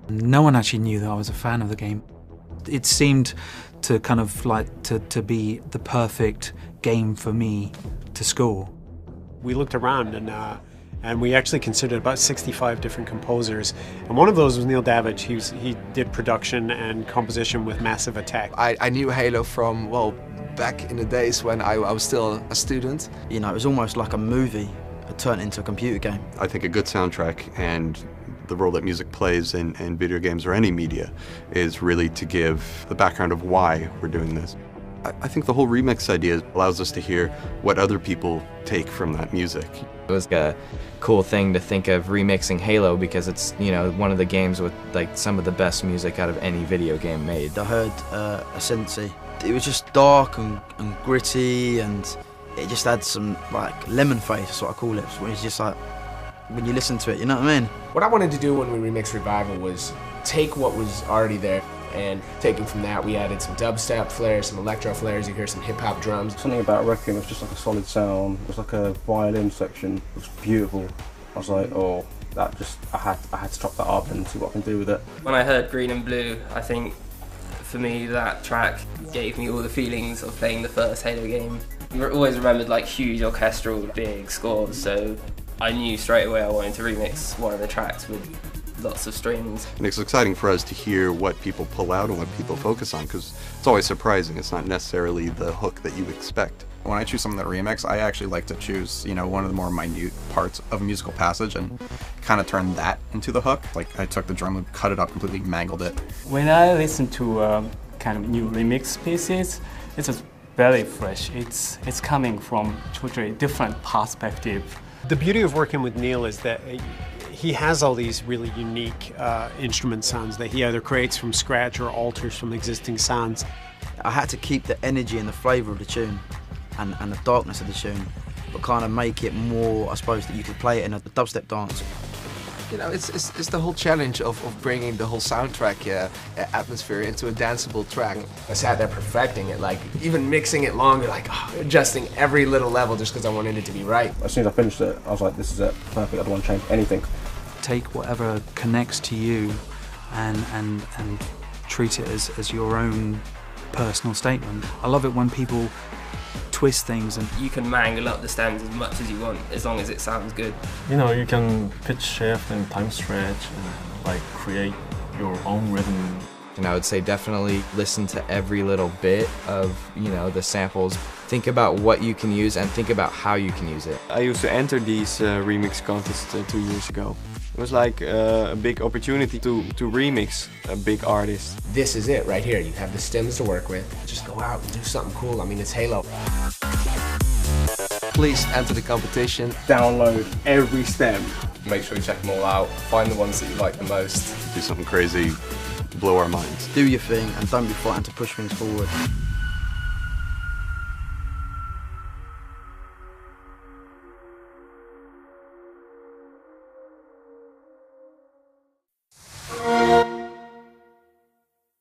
No one actually knew that I was a fan of the game. It seemed to kind of like to be the perfect game for me to score. We looked around and we actually considered about 65 different composers, and one of those was Neil Davidge. He did production and composition with Massive Attack. I knew Halo from, well, back in the days when I was still a student. You know, it was almost like a movie turned into a computer game. I think a good soundtrack and the role that music plays in video games or any media is really to give the background of why we're doing this. I think the whole remix idea allows us to hear what other people take from that music. It was a cool thing to think of remixing Halo because it's, you know, one of the games with like some of the best music out of any video game made. I heard Ascendancy. It was just dark and gritty, and it just had some like lemon face, that's what I call it. It's just like, when you listen to it, you know what I mean? What I wanted to do when we remixed Revival was take what was already there, and taking from that we added some dubstep flares, some electro flares, you hear some hip-hop drums. Something about Requiem was just like a solid sound. It was like a violin section. It was beautiful. I was like, oh, that just, I had to chop that up and see what I can do with it. When I heard Green and Blue, I think for me that track gave me all the feelings of playing the first Halo game. I always remembered like huge orchestral big scores, so I knew straight away I wanted to remix one of the tracks with lots of strings. And it's exciting for us to hear what people pull out and what people focus on, because it's always surprising. It's not necessarily the hook that you expect. When I choose something that remix, I actually like to choose, you know, one of the more minute parts of a musical passage and kind of turn that into the hook. Like I took the drum loop, cut it up completely, mangled it. When I listen to kind of new remix pieces, it's just very fresh. It's coming from totally different perspective. The beauty of working with Neil is that he has all these really unique instrument sounds that he either creates from scratch or alters from existing sounds. I had to keep the energy and the flavour of the tune and the darkness of the tune, but kind of make it more, I suppose, that you could play it in a dubstep dance. You know, it's the whole challenge of bringing the whole soundtrack atmosphere into a danceable track. I sat there perfecting it, like even mixing it longer, like adjusting every little level just because I wanted it to be right. As soon as I finished it, I was like, this is it, perfect, I don't want to change anything. Take whatever connects to you and treat it as your own personal statement. I love it when people twist things, and you can mangle up the stems as much as you want as long as it sounds good. You know, you can pitch shift and time stretch and like create your own rhythm. And I would say definitely listen to every little bit of, you know, the samples. Think about what you can use and think about how you can use it. I used to enter these remix contests 2 years ago. It was like a big opportunity to remix a big artist. This is it right here. You have the stems to work with. Just go out and do something cool. I mean, it's Halo. Please enter the competition. Download every stem. Make sure you check them all out. Find the ones that you like the most. Do something crazy, blow our minds. Do your thing and don't be frightened to push things forward.